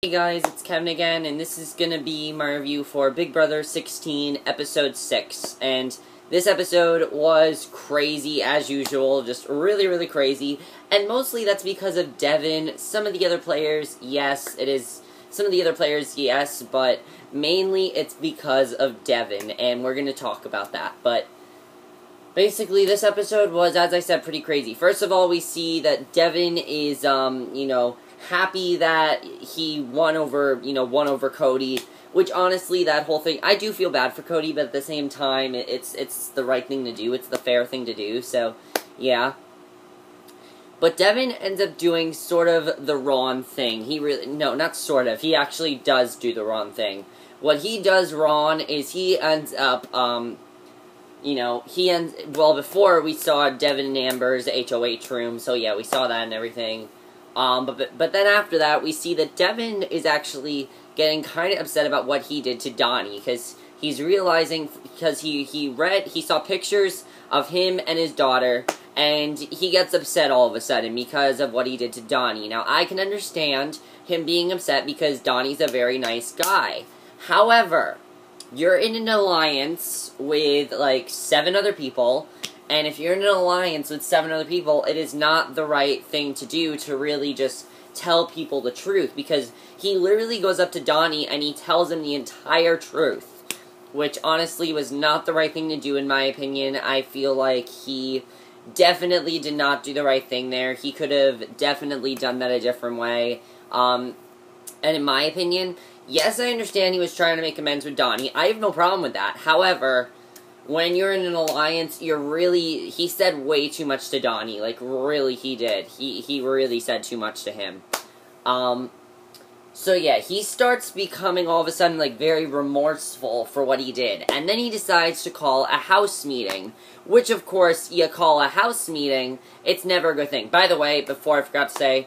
Hey guys, it's Kevin again, and this is gonna be my review for Big Brother 16, Episode 6. And this episode was crazy as usual, just really crazy. And mostly that's because of Devin. Some of the other players, yes, it is. Some of the other players, yes, but mainly it's because of Devin, and we're gonna talk about that. But basically, this episode was, as I said, pretty crazy. First of all, we see that Devin is, happy that he won over Cody, which honestly, that whole thing, I do feel bad for Cody, but at the same time, it's the right thing to do, it's the fair thing to do, so, yeah. But Devin ends up doing sort of the wrong thing. No, not sort of, he actually does do the wrong thing. What he does wrong is he ends up, well, before we saw Devin and Amber's HOH room, so yeah, we saw that and everything. But then after that, we see that Devin is actually getting kind of upset about what he did to Donnie, because he's realizing, because he saw pictures of him and his daughter, and he gets upset all of a sudden because of what he did to Donnie. Now, I can understand him being upset because Donnie's a very nice guy. However, you're in an alliance with, like, 7 other people, and if you're in an alliance with 7 other people, it is not the right thing to do to really just tell people the truth, because he literally goes up to Donnie and he tells him the entire truth, which honestly was not the right thing to do in my opinion. I feel like he definitely did not do the right thing there. He could have definitely done that a different way, and in my opinion, yes, I understand he was trying to make amends with Donnie. I have no problem with that. However, when you're in an alliance, he said way too much to Donnie. Like, really, he did. He really said too much to him. So yeah, he starts becoming all of a sudden, like, very remorseful for what he did. And then he decides to call a house meeting. Which, of course, you call a house meeting, it's never a good thing. By the way, before I forgot to say,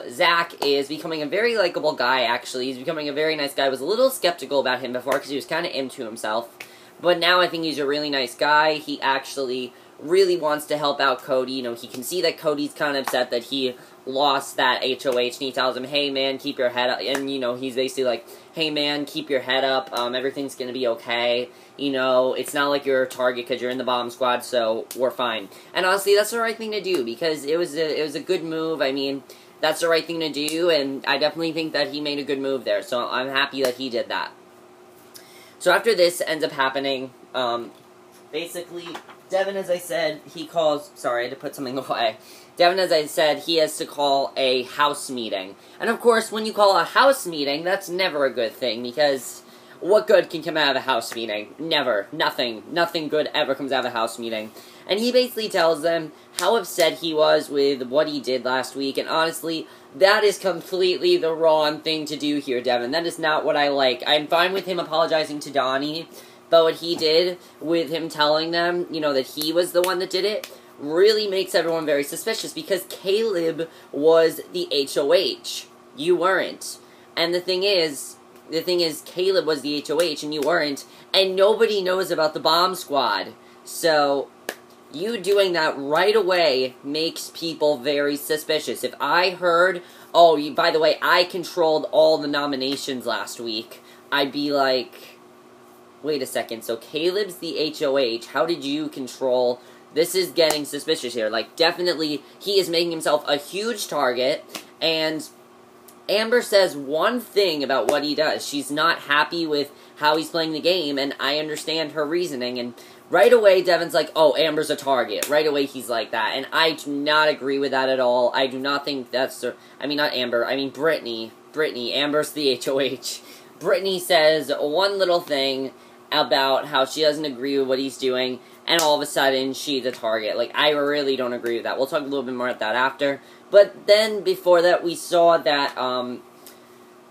Zach is becoming a very likable guy, actually. He's becoming a very nice guy. I was a little skeptical about him before, because he was kind of into himself. But now I think he's a really nice guy. He actually really wants to help out Cody. You know, he can see that Cody's kind of upset that he lost that HOH, and he tells him, hey man, keep your head up. And, you know, he's basically like, hey man, keep your head up. Everything's gonna be okay. You know, it's not like you're a target because you're in the bomb squad, so we're fine. And honestly, that's the right thing to do, because it was a good move. I mean, that's the right thing to do, and I definitely think that he made a good move there. So I'm happy that he did that. So after this ends up happening, basically, Devin, as I said, he calls, sorry, I had to put something away. Devin, as I said, he has to call a house meeting. And of course, when you call a house meeting, that's never a good thing, because what good can come out of a house meeting? Never. Nothing good ever comes out of a house meeting. And he basically tells them how upset he was with what he did last week, and honestly, that is completely the wrong thing to do here, Devin. That is not what I like. I'm fine with him apologizing to Donnie, but what he did with him telling them, you know, that he was the one that did it, really makes everyone very suspicious, because Caleb was the HOH. You weren't. And the thing is, Caleb was the HOH and you weren't, and nobody knows about the bomb squad. So you doing that right away makes people very suspicious. If I heard, oh, by the way, I controlled all the nominations last week, I'd be like, wait a second, so Caleb's the HOH, how did you control? This is getting suspicious here. Like, definitely, he is making himself a huge target, and Amber says one thing about what he does. She's not happy with how he's playing the game, and I understand her reasoning, and right away, Devin's like, oh, Amber's a target. Right away, he's like that. And I do not agree with that at all. I do not think that's... I mean, not Amber. I mean, Britanny. Amber's the HOH. Britanny says one little thing about how she doesn't agree with what he's doing, and all of a sudden, she's a target. Like, I really don't agree with that. We'll talk a little bit more about that after. But then, before that, we saw that,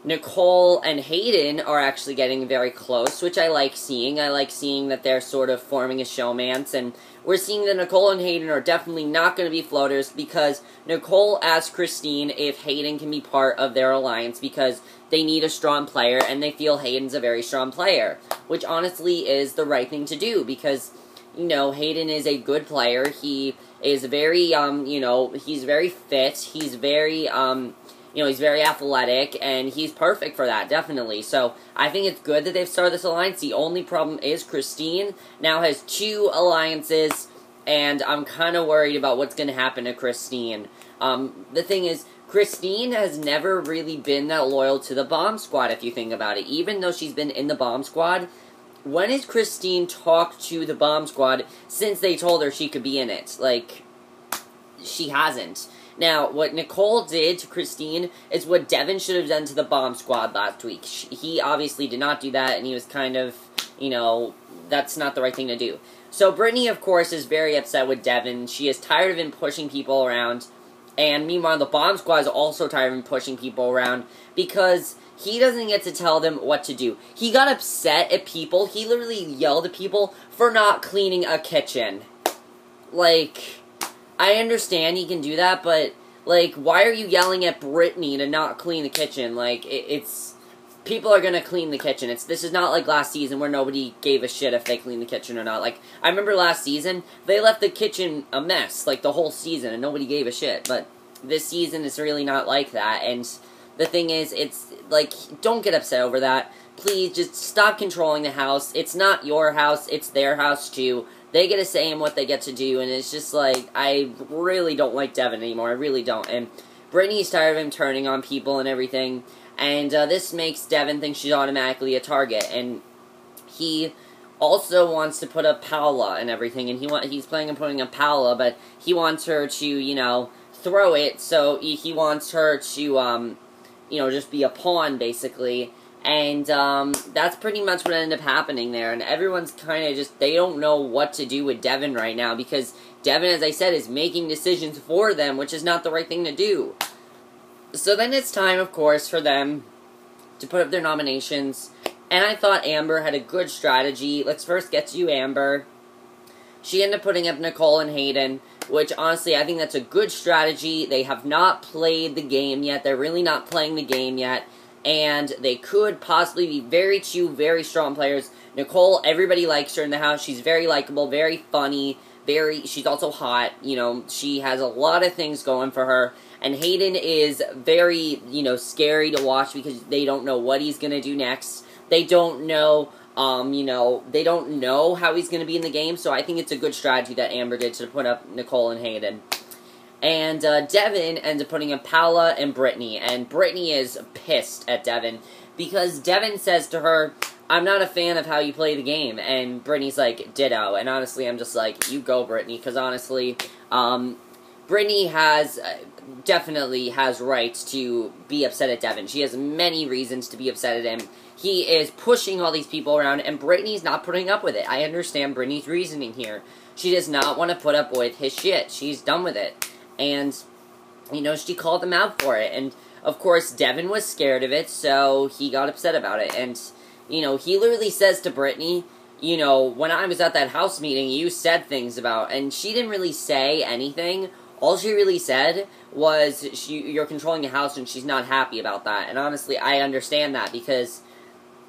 Nicole and Hayden are actually getting very close, which I like seeing. I like seeing that they're sort of forming a showmance, and we're seeing that Nicole and Hayden are definitely not going to be floaters, because Nicole asked Christine if Hayden can be part of their alliance, because they need a strong player, and they feel Hayden's a very strong player, which honestly is the right thing to do, because, you know, Hayden is a good player. He is very, he's very fit, he's very, You know, he's very athletic, and he's perfect for that, definitely. So, I think it's good that they've started this alliance. The only problem is Christine now has 2 alliances, and I'm kind of worried about what's going to happen to Christine. The thing is, Christine has never really been that loyal to the Bomb Squad, if you think about it. Even though she's been in the Bomb Squad, when has Christine talked to the Bomb Squad since they told her she could be in it? Like, she hasn't. Now, what Nicole did to Christine is what Devin should have done to the Bomb Squad last week. He obviously did not do that, and he was kind of, you know, that's not the right thing to do. So, Britanny, of course, is very upset with Devin. She is tired of him pushing people around. And meanwhile, the Bomb Squad is also tired of him pushing people around because he doesn't get to tell them what to do. He got upset at people. He literally yelled at people for not cleaning a kitchen. Like, I understand he can do that, but, like, why are you yelling at Britanny to not clean the kitchen? Like, it's... People are gonna clean the kitchen. This is not like last season where nobody gave a shit if they cleaned the kitchen or not. Like, I remember last season, they left the kitchen a mess, like, the whole season, and nobody gave a shit. But this season is really not like that, and the thing is, it's, like, don't get upset over that. Please, just stop controlling the house. It's not your house, it's their house, too. They get a say in what they get to do, and it's just, like, I really don't like Devin anymore. I really don't. And Britanny's tired of him turning on people and everything. And this makes Devin think she's automatically a target, and he also wants to put up Paola and everything, and he's planning on putting up Paola, but he wants her to, you know, throw it, so he wants her to, you know, just be a pawn, basically, and that's pretty much what ended up happening there, and everyone's kind of just, they don't know what to do with Devin right now, because Devin, as I said, is making decisions for them, which is not the right thing to do. So then it's time, of course, for them to put up their nominations. And I thought Amber had a good strategy. Let's first get to you, Amber. She ended up putting up Nicole and Hayden, which, honestly, I think that's a good strategy. They have not played the game yet. They're really not playing the game yet. And they could possibly be two very strong players. Nicole, everybody likes her in the house. She's very likable, very funny, she's also hot. You know, she has a lot of things going for her. And Hayden is very, you know, scary to watch because they don't know what he's going to do next. They don't know, you know, they don't know how he's going to be in the game. So I think it's a good strategy that Amber did to put up Nicole and Hayden. And Devin ends up putting up Paola and Britanny. And Britanny is pissed at Devin because Devin says to her, I'm not a fan of how you play the game. And Britanny's like, ditto. And honestly, I'm just like, you go, Britanny. Because honestly, Britanny definitely has rights to be upset at Devin. She has many reasons to be upset at him. He is pushing all these people around, and Britanny's not putting up with it. I understand Britanny's reasoning here. She does not want to put up with his shit. She's done with it. And, you know, she called him out for it. And, of course, Devin was scared of it, so he got upset about it. And, you know, he literally says to Britanny, you know, when I was at that house meeting, you said things about, and she didn't really say anything. All she really said was, you're controlling the house and she's not happy about that. And honestly, I understand that because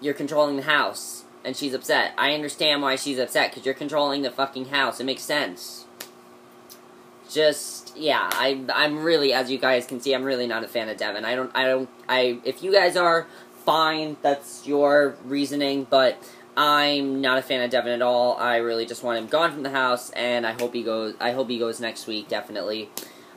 you're controlling the house and she's upset. I understand why she's upset because you're controlling the fucking house. It makes sense. Just, yeah, I'm really, as you guys can see, I'm really not a fan of Devin. If you guys are, fine, that's your reasoning, but I'm not a fan of Devin at all. I really just want him gone from the house, and I hope he goes next week, definitely.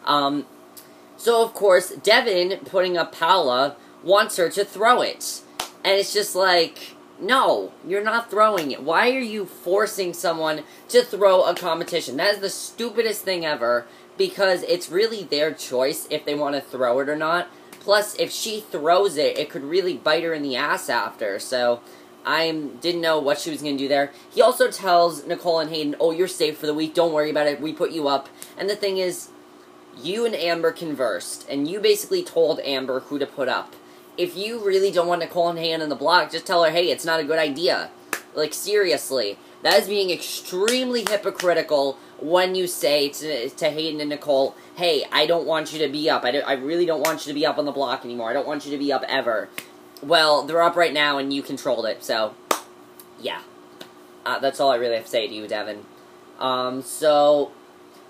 So, of course, Devin, putting up Paola, wants her to throw it. And it's just like, no, you're not throwing it. Why are you forcing someone to throw a competition? That is the stupidest thing ever, because it's really their choice if they want to throw it or not. Plus, if she throws it, it could really bite her in the ass after, so I didn't know what she was going to do there. He also tells Nicole and Hayden, oh, you're safe for the week, don't worry about it, we put you up. And the thing is, you and Amber conversed, and you basically told Amber who to put up. If you really don't want Nicole and Hayden on the block, just tell her, hey, it's not a good idea. Like, seriously. That is being extremely hypocritical when you say to Hayden and Nicole, hey, I don't want you to be up. I really don't want you to be up on the block anymore. I don't want you to be up ever. Well, they're up right now, and you controlled it, so, yeah. That's all I really have to say to you, Devin. So,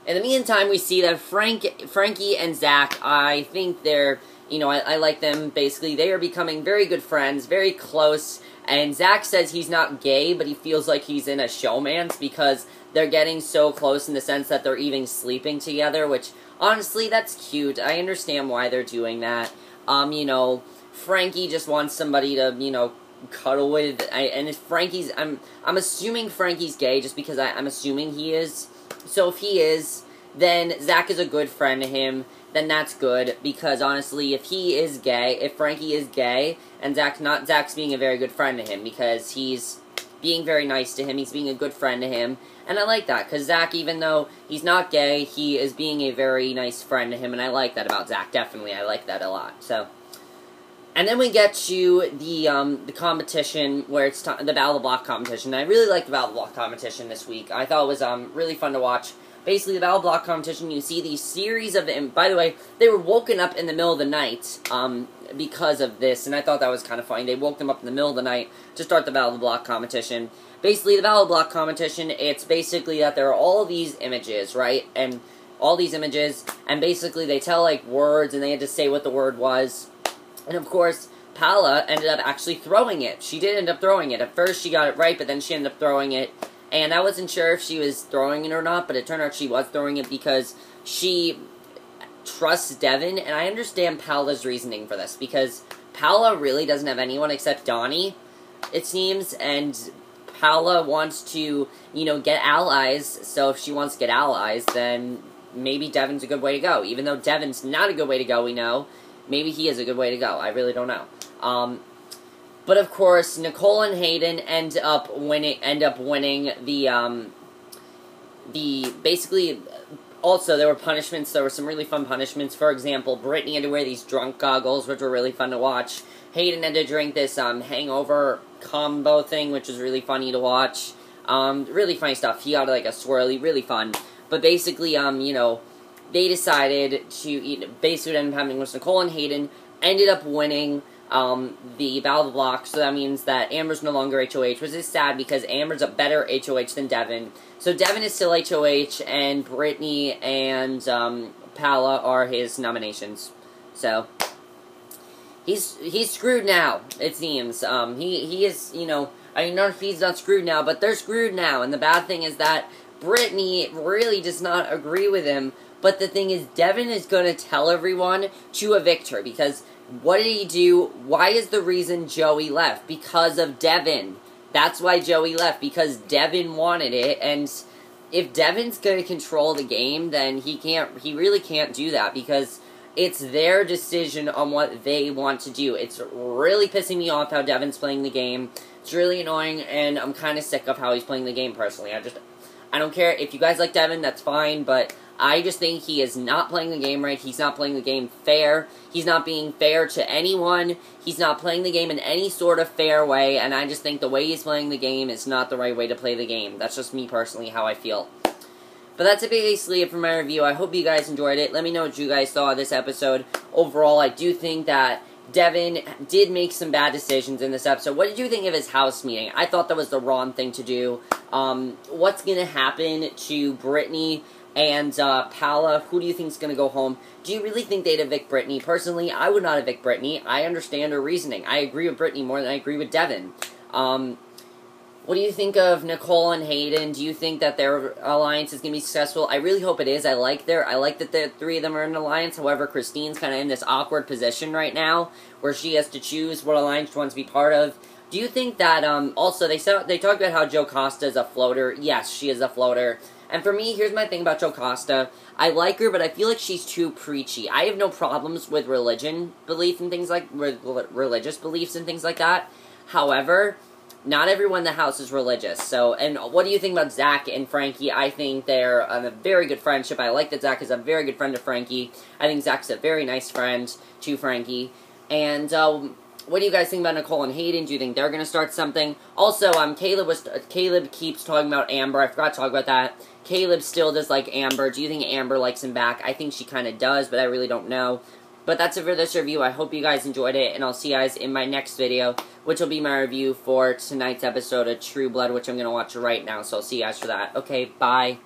in the meantime, we see that Frankie and Zach, I think they're, you know, I like them. Basically, they are becoming very good friends, very close, and Zach says he's not gay, but he feels like he's in a showmance because they're getting so close in the sense that they're even sleeping together, which, honestly, that's cute. I understand why they're doing that. You know, Frankie just wants somebody to, you know, cuddle with, and if Frankie's, I'm assuming Frankie's gay just because I'm assuming he is. So if he is, then Zach is a good friend to him, then that's good, because honestly, if he is gay, if Frankie is gay, and Zach's being a very good friend to him, because he's being very nice to him, he's being a good friend to him, and I like that, because Zach, even though he's not gay, he is being a very nice friend to him, and I like that about Zach, definitely, I like that a lot, so. And then we get to the competition, where it's the Battle of the Block competition. I really liked the Battle of the Block competition this week. I thought it was really fun to watch. Basically, the Battle of the Block competition, you see these series of, and by the way, they were woken up in the middle of the night because of this, and I thought that was kind of funny. They woke them up in the middle of the night to start the Battle of the Block competition. Basically, the Battle of the Block competition, it's basically that there are all these images, right? And all these images, and basically they tell, like, words, and they had to say what the word was. And of course, Paula ended up actually throwing it. She did end up throwing it. At first, she got it right, but then she ended up throwing it. And I wasn't sure if she was throwing it or not, but it turned out she was throwing it because she trusts Devin. And I understand Paula's reasoning for this, because Paula really doesn't have anyone except Donnie, it seems. And Paula wants to, you know, get allies. So if she wants to get allies, then maybe Devin's a good way to go. Even though Devin's not a good way to go, we know. Maybe he is a good way to go. I really don't know. But of course, Nicole and Hayden end up winning basically. Also, there were punishments. There were some really fun punishments. For example, Britanny had to wear these drunk goggles, which were really fun to watch. Hayden had to drink this hangover combo thing, which was really funny to watch. Really funny stuff. He got like a swirly, really fun. But basically, you know, they decided to basically what ended up happening was Nicole and Hayden ended up winning the Battle of the Block, so that means that Amber's no longer HOH, which is sad because Amber's a better HOH than Devin. So Devin is still HOH, and Britanny and Paula are his nominations. So he's screwed now, it seems. He is, you know, I mean, not if he's not screwed now, but they're screwed now, and the bad thing is that Britanny really does not agree with him. But the thing is, Devin is going to tell everyone to evict her, because what did he do? Why is the reason Joey left? Because of Devin. That's why Joey left, because Devin wanted it, and if Devin's going to control the game, then he really can't do that, because it's their decision on what they want to do. It's really pissing me off how Devin's playing the game. It's really annoying, and I'm kind of sick of how he's playing the game, personally. I don't care. If you guys like Devin, that's fine, but I just think he is not playing the game right. He's not playing the game fair. He's not being fair to anyone. He's not playing the game in any sort of fair way, and I just think the way he's playing the game is not the right way to play the game. That's just me personally, how I feel. But that's basically it for my review. I hope you guys enjoyed it. Let me know what you guys thought of this episode. Overall, I do think that Devin did make some bad decisions in this episode. What did you think of his house meeting? I thought that was the wrong thing to do. What's going to happen to Britanny and Paula? Who do you think is going to go home? Do you really think they'd evict Britanny? Personally, I would not evict Britanny. I understand her reasoning. I agree with Britanny more than I agree with Devin. What do you think of Nicole and Hayden? Do you think that their alliance is going to be successful? I really hope it is. I like that the three of them are in an alliance. However, Christine's kind of in this awkward position right now where she has to choose what alliance she wants to be part of. Do you think that, also, they talked about how Joe Costa is a floater. Yes, she is a floater. And for me, here's my thing about Joe Costa. I like her, but I feel like she's too preachy. I have no problems with religious beliefs and things like that. However, not everyone in the house is religious. So, and what do you think about Zach and Frankie? I think they're a very good friendship. I like that Zach is a very good friend to Frankie. I think Zach's a very nice friend to Frankie. And, what do you guys think about Nicole and Hayden? Do you think they're going to start something? Also, Caleb keeps talking about Amber. I forgot to talk about that. Caleb still does like Amber. Do you think Amber likes him back? I think she kind of does, but I really don't know. But that's it for this review. I hope you guys enjoyed it, and I'll see you guys in my next video, which will be my review for tonight's episode of True Blood, which I'm going to watch right now, so I'll see you guys for that. Okay, bye.